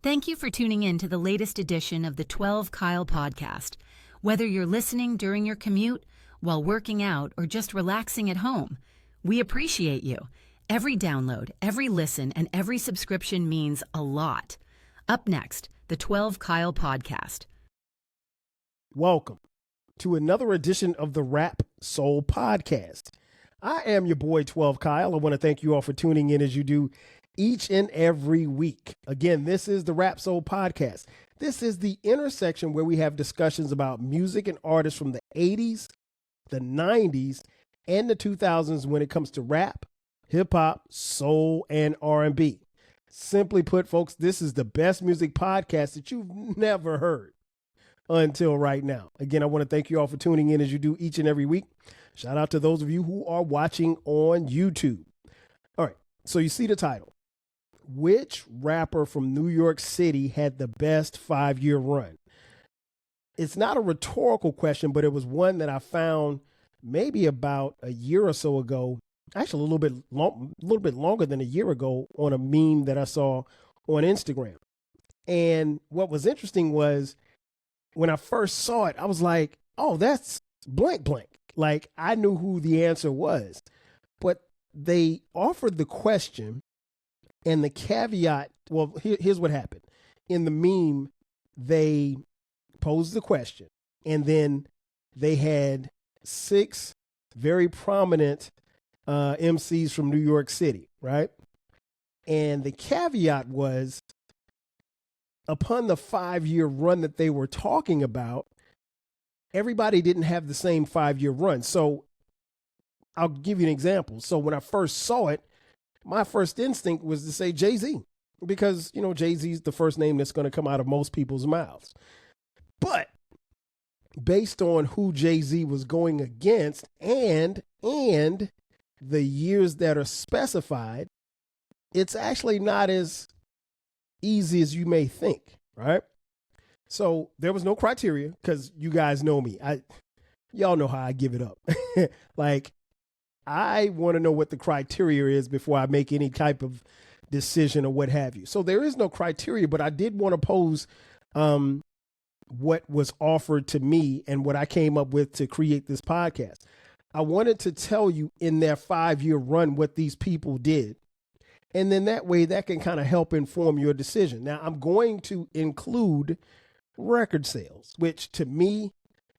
Thank you for tuning in to the latest edition of the 12 Kyle podcast. Whether you're listening during your commute, while working out, or just relaxing at home, we appreciate you. Every download, every listen, and every subscription means a lot. Up next, the 12 Kyle podcast. Welcome to another edition of the Rap Soul Podcast. I am your boy 12 Kyle. I want to thank you all for tuning in as you do each and every week. Again, this is the Rap Soul Podcast. This is the intersection where we have discussions about music and artists from the 80s, the 90s, and the 2000s when it comes to rap, hip hop, soul, and R&B. Simply put, folks, this is the best music podcast that you've never heard until right now. Again, I want to thank you all for tuning in as you do each and every week. Shout out to those of you who are watching on YouTube. All right, so you see the title. Which rapper from New York City had the best 5-year run? It's not a rhetorical question, but it was one that I found maybe about a year or so ago, actually a little bit longer than a year ago, on a meme that I saw on Instagram. And what was interesting was when I first saw it, I was like, oh, that's blank blank. Like, I knew who the answer was, but they offered the question and the caveat. Well, here's what happened. In the meme, they posed the question, and then they had 6 very prominent MCs from New York City, right? And the caveat was, upon the 5-year run that they were talking about, everybody didn't have the same 5-year run. So I'll give you an example. So when I first saw it, my first instinct was to say Jay-Z, because, you know, Jay-Z's the first name that's going to come out of most people's mouths. But based on who Jay-Z was going against and the years that are specified, it's actually not as easy as you may think, right? So there was no criteria, because you guys know me. Y'all know how I give it up. Like, I want to know what the criteria is before I make any type of decision or what have you. So there is no criteria, but I did want to pose what was offered to me and what I came up with to create this podcast. I wanted to tell you in their 5-year run what these people did. And then that way that can kind of help inform your decision. Now, I'm going to include record sales, which to me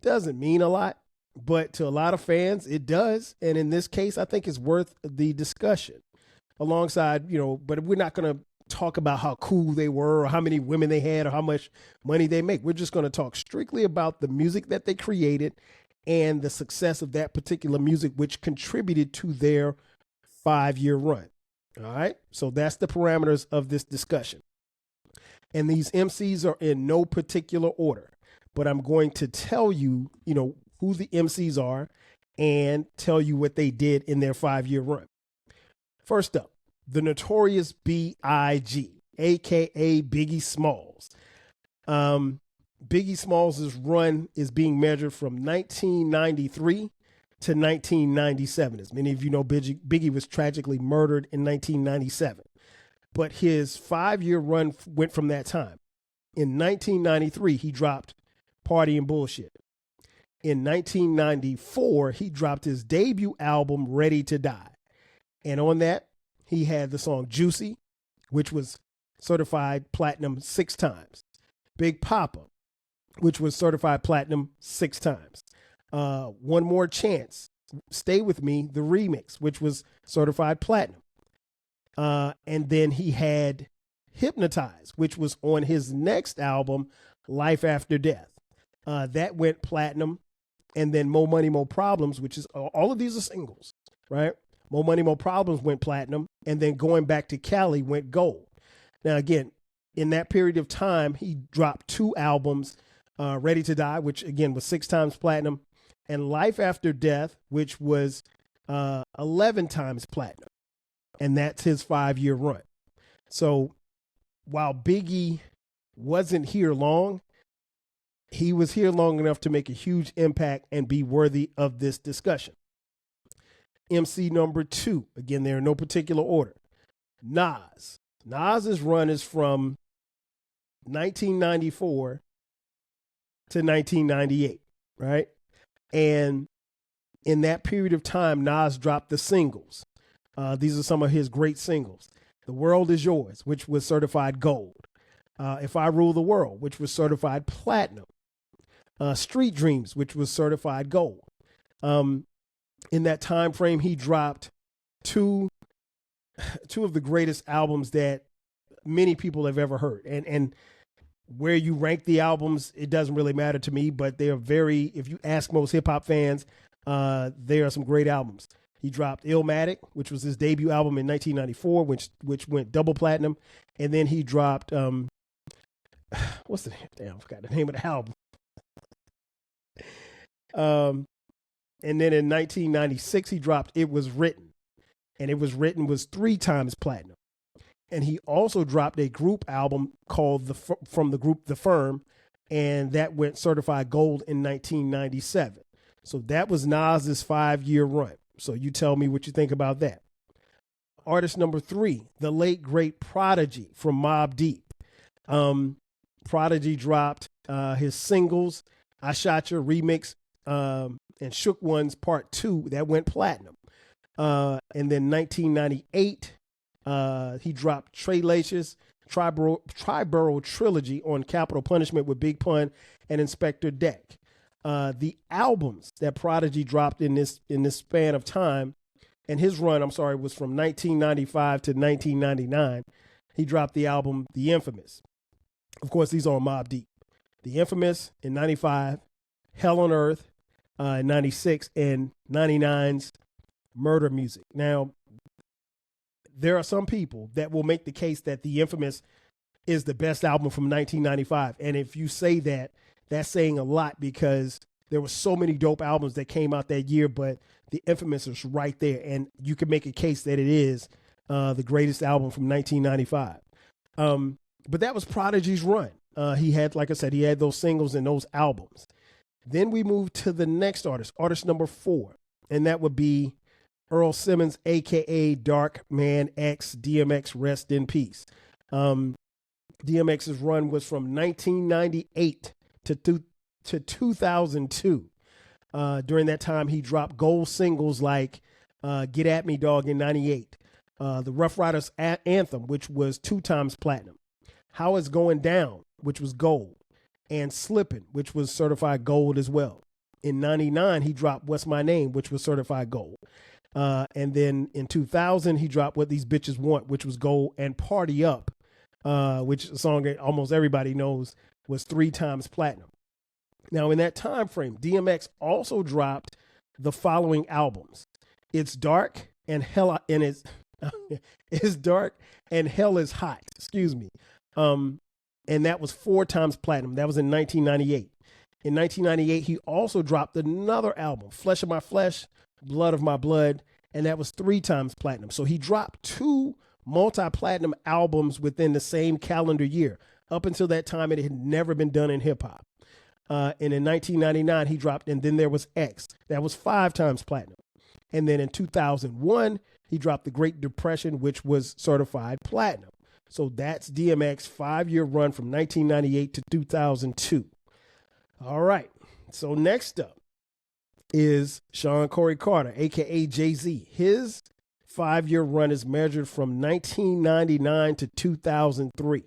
doesn't mean a lot, but to a lot of fans, it does. And in this case, I think it's worth the discussion alongside, but we're not going to talk about how cool they were or how many women they had or how much money they make. We're just going to talk strictly about the music that they created and the success of that particular music, which contributed to their 5-year run. All right. So that's the parameters of this discussion. And these MCs are in no particular order, but I'm going to tell you, who the MCs are and tell you what they did in their 5-year run. First up, the Notorious B.I.G, a.k.a. Biggie Smalls. Biggie Smalls' run is being measured from 1993 to 1997. As many of you know, Biggie was tragically murdered in 1997. But his 5-year run went from that time. In 1993, he dropped Party and Bullshit. In 1994, he dropped his debut album, Ready to Die. And on that, he had the song Juicy, which was certified platinum 6 times. Big Papa, which was certified platinum 6 times. One More Chance, Stay With Me, the remix, which was certified platinum. And then he had Hypnotize, which was on his next album, Life After Death. That went platinum. And then More Money, More Problems, which is all of these are singles, right? More Money, More Problems went platinum. And then Going Back to Cali went gold. Now, again, in that period of time, he dropped 2 albums, Ready to Die, which again was 6 times platinum, and Life After Death, which was 11 times platinum. And that's his 5-year run. So while Biggie wasn't here long, he was here long enough to make a huge impact and be worthy of this discussion. MC number 2, again, they're in no particular order. Nas. Nas's run is from 1994 to 1998, right? And in that period of time, Nas dropped the singles. These are some of his great singles. The World Is Yours, which was certified gold. If I Rule the World, which was certified platinum. Street Dreams, which was certified gold. In that time frame, he dropped two of the greatest albums that many people have ever heard. And where you rank the albums, it doesn't really matter to me, but they are very, if you ask most hip hop fans, there are some great albums. He dropped Illmatic, which was his debut album in 1994, which went double platinum. And then he dropped, what's the name? Damn, I forgot the name of the album. And then in 1996, he dropped It Was Written. And It Was Written was 3 times platinum. And he also dropped a group album called from the group The Firm, and that went certified gold in 1997. So that was Nas's 5-year run. So you tell me what you think about that. Artist number 3, the late great Prodigy from Mobb Deep. Prodigy dropped his singles, I Shot Your Remix, and Shook Ones Part 2, that went platinum. And then 1998, he dropped Treylacious, Triborough Trilogy on Capital Punishment with Big Pun and Inspector Deck. The albums that Prodigy dropped in this span of time, and his run, was from 1995 to 1999. He dropped the album The Infamous. Of course, these are on Mobb Deep. The Infamous in 95, Hell on Earth in 96, and 99's Murder Music. Now, there are some people that will make the case that The Infamous is the best album from 1995. And if you say that, that's saying a lot, because there were so many dope albums that came out that year, but The Infamous is right there. And you can make a case that it is the greatest album from 1995. But that was Prodigy's run. He had, like I said, he had those singles and those albums. Then we moved to the next artist number 4, and that would be Earl Simmons, a.k.a. Dark Man X, DMX, rest in peace. DMX's run was from 1998 to 2002. During that time, he dropped gold singles like Get At Me Dog in 98, the Rough Riders Anthem, which was 2 times platinum, How It's Going Down, which was gold, and Slippin', which was certified gold as well. In 99, he dropped What's My Name, which was certified gold. And then in 2000, he dropped What These Bitches Want, which was gold, and Party Up, which is a song that almost everybody knows was 3 times platinum. Now, in that time frame, DMX also dropped the following albums: It's Dark and Hell, and It's Dark and Hell Is Hot. Excuse me. And that was 4 times platinum. That was in 1998. In 1998, he also dropped another album, Flesh of My Flesh, Blood of My Blood, and that was 3 times platinum. So he dropped 2 multi-platinum albums within the same calendar year. Up until that time, it had never been done in hip hop. And in 1999, he dropped And Then There Was X. That was 5 times platinum. And then in 2001, he dropped The Great Depression, which was certified platinum. So that's DMX's 5-year run from 1998 to 2002. All right. So next up is Sean Corey Carter, a.k.a. Jay-Z. His 5-year run is measured from 1999 to 2003.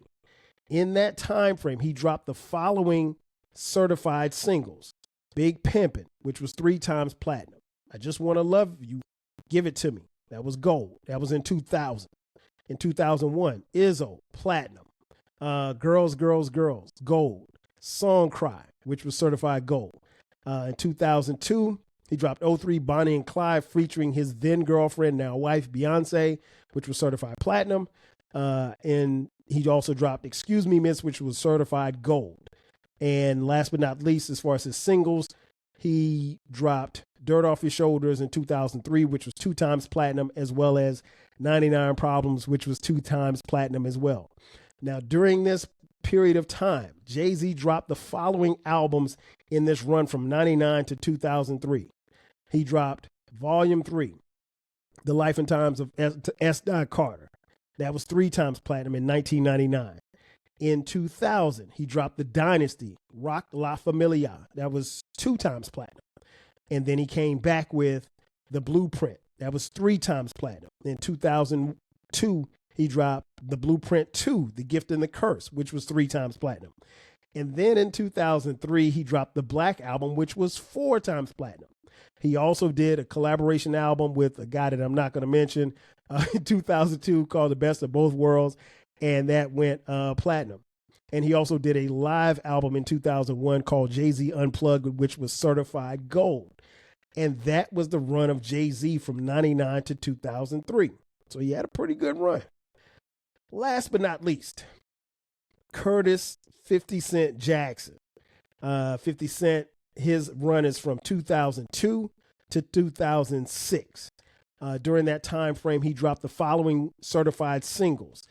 In that time frame, he dropped the following certified singles: Big Pimpin', which was 3 times platinum. I Just Want to Love You, Give It To Me. That was gold. That was in 2000. In 2001, Izzo, platinum. Girls, Girls, Girls, gold. Song Cry, which was certified gold. In 2002, he dropped 03 Bonnie and Clyde featuring his then girlfriend, now wife, Beyonce, which was certified platinum. And he also dropped Excuse Me Miss, which was certified gold. And last but not least, as far as his singles, he dropped Dirt Off Your Shoulders in 2003, which was 2 times platinum, as well as 99 Problems, which was 2 times platinum as well. Now, during this period of time, Jay-Z dropped the following albums in this run from 99 to 2003. He dropped Volume 3, The Life and Times of S. Carter. That was 3 times platinum in 1999. In 2000, he dropped The Dynasty, Rock La Familia. That was 2 times platinum. And then he came back with The Blueprint. That was 3 times platinum. In 2002, he dropped The Blueprint 2, The Gift and the Curse, which was 3 times platinum. And then in 2003, he dropped the Black Album, which was 4 times platinum. He also did a collaboration album with a guy that I'm not going to mention in 2002 called The Best of Both Worlds, and that went platinum. And he also did a live album in 2001 called Jay-Z Unplugged, which was certified gold. And that was the run of Jay-Z from 99 to 2003. So he had a pretty good run. Last but not least, Curtis 50 Cent Jackson. 50 Cent, his run is from 2002 to 2006. During that time frame, he dropped the following certified singles.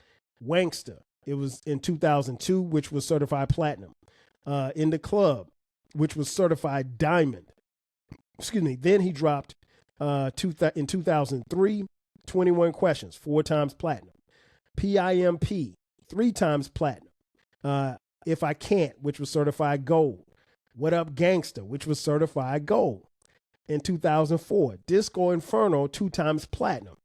Wanksta, it was in 2002, which was certified platinum. In the Club, which was certified diamond. Excuse me. Then he dropped in 2003, 21 Questions, 4 times platinum. PIMP, 3 times platinum. If I Can't, which was certified gold. What Up Gangsta, which was certified gold. In 2004, Disco Inferno, 2 times platinum.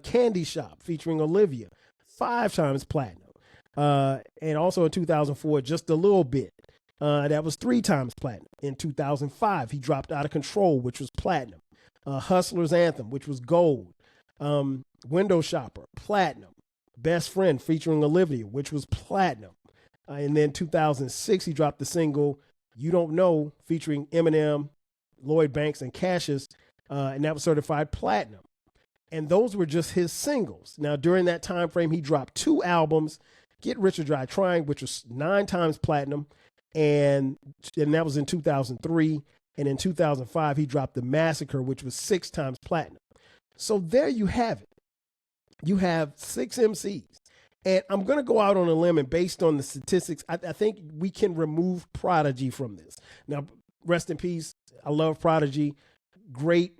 Candy Shop, featuring Olivia, 5 times platinum. And also in 2004, Just a Little Bit. That was 3 times platinum. In 2005, he dropped Out of Control, which was platinum. Hustler's Anthem, which was gold. Window Shopper, platinum. Best Friend, featuring Olivia, which was platinum. And then 2006, he dropped the single You Don't Know, featuring Eminem, Lloyd Banks, and Cassius, and that was certified platinum. And those were just his singles. Now, during that time frame, he dropped 2 albums, Get Rich or Die Trying, which was 9 times platinum, and that was in 2003. And in 2005, he dropped The Massacre, which was 6 times platinum. So there you have it. You have 6 MCs. And I'm going to go out on a limb, and based on the statistics, I think we can remove Prodigy from this. Now, rest in peace. I love Prodigy. Great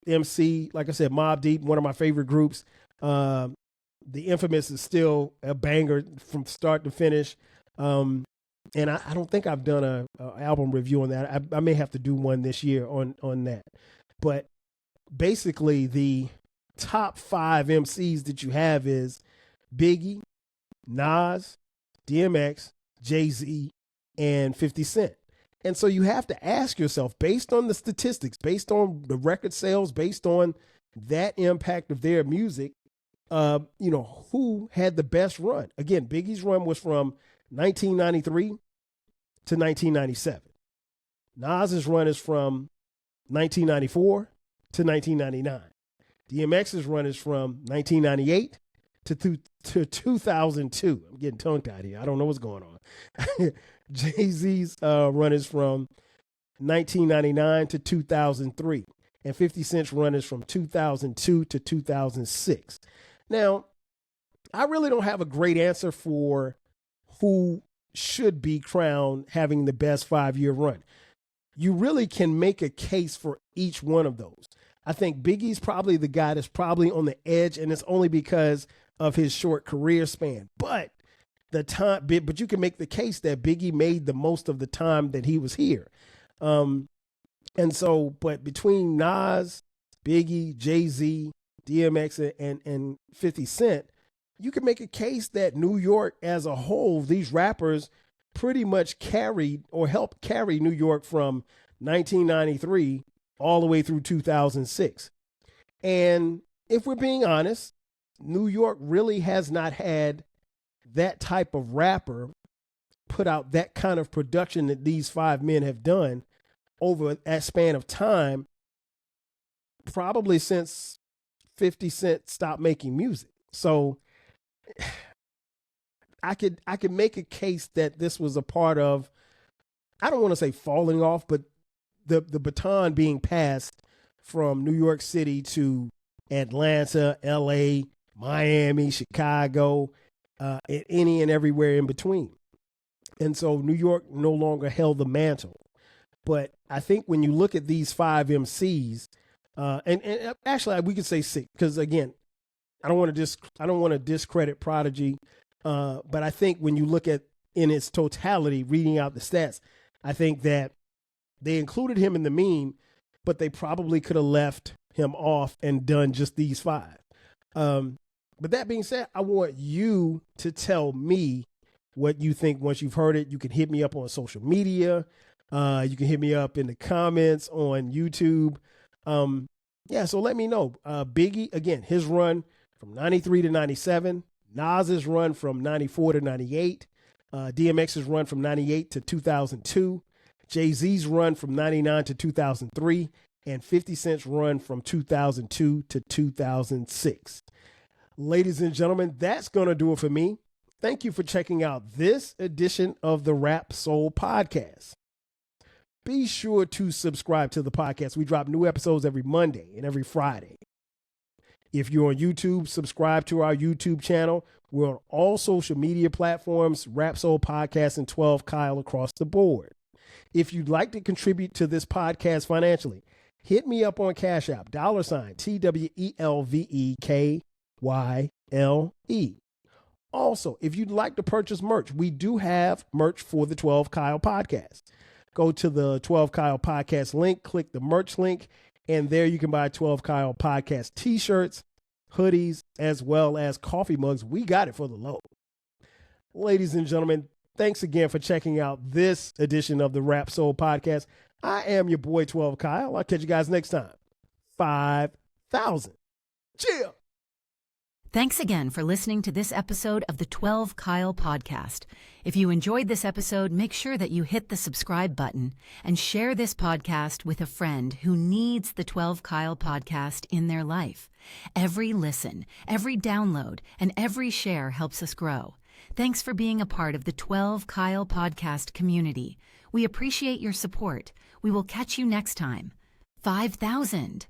MC. Like I said, Mobb Deep, one of my favorite groups. The Infamous is still a banger from start to finish. And I don't think I've done a album review on that. I may have to do one this year on that. But basically, the top 5 MCs that you have is Biggie, Nas, DMX, Jay-Z, and 50 Cent. And so you have to ask yourself, based on the statistics, based on the record sales, based on that impact of their music, who had the best run? Again, Biggie's run was from 1993 to 1997. Nas's run is from 1994 to 1999. DMX's run is from 1998 to 2002. I'm getting tongue-tied here. I don't know what's going on. Jay-Z's run is from 1999 to 2003. And 50 Cent's run is from 2002 to 2006. Now, I really don't have a great answer for who should be crowned having the best 5-year run. You really can make a case for each one of those. I think Biggie's probably the guy that's probably on the edge, and it's only because of his short career span. But you can make the case that Biggie made the most of the time that he was here. But between Nas, Biggie, Jay-Z, DMX, and 50 Cent, you can make a case that New York as a whole, these rappers pretty much carried or helped carry New York from 1993 all the way through 2006. And if we're being honest, New York really has not had that type of rapper put out that kind of production that these 5 men have done over that span of time, probably since 50 Cent stopped making music. So I could make a case that this was a part of, I don't want to say falling off, but the baton being passed from New York City to Atlanta, LA, Miami, Chicago, any and everywhere in between. And so New York no longer held the mantle. But I think when you look at these 5 MCs, and actually we could say 6, because again, I don't want to discredit Prodigy. But I think when you look at in its totality, reading out the stats, I think that they included him in the meme, but they probably could have left him off and done just these 5. But that being said, I want you to tell me what you think once you've heard it. You can hit me up on social media. You can hit me up in the comments on YouTube. So let me know. Biggie, again, his run from 93 to 97. Nas's run from 94 to 98. DMX's run from 98 to 2002. Jay-Z's run from 99 to 2003. And 50 Cent's run from 2002 to 2006. Ladies and gentlemen, that's going to do it for me. Thank you for checking out this edition of the Rap Soul Podcast. Be sure to subscribe to the podcast. We drop new episodes every Monday and every Friday. If you're on YouTube, subscribe to our YouTube channel. We're on all social media platforms, Rap Soul Podcast and 12 Kyle across the board. If you'd like to contribute to this podcast financially, hit me up on Cash App, $TWELVEKYLE. Also, if you'd like to purchase merch, we do have merch for the 12 Kyle Podcast. Go to the 12 Kyle Podcast link, click the merch link, and there you can buy 12 Kyle Podcast t-shirts, hoodies, as well as coffee mugs. We got it for the low. Ladies and gentlemen, thanks again for checking out this edition of the Rap Soul Podcast. I am your boy 12 Kyle. I'll catch you guys next time. 5,000. Chill. Thanks again for listening to this episode of the 12 Kyle Podcast. If you enjoyed this episode, make sure that you hit the subscribe button and share this podcast with a friend who needs the 12 Kyle Podcast in their life. Every listen, every download, and every share helps us grow. Thanks for being a part of the 12 Kyle Podcast community. We appreciate your support. We will catch you next time. 5,000.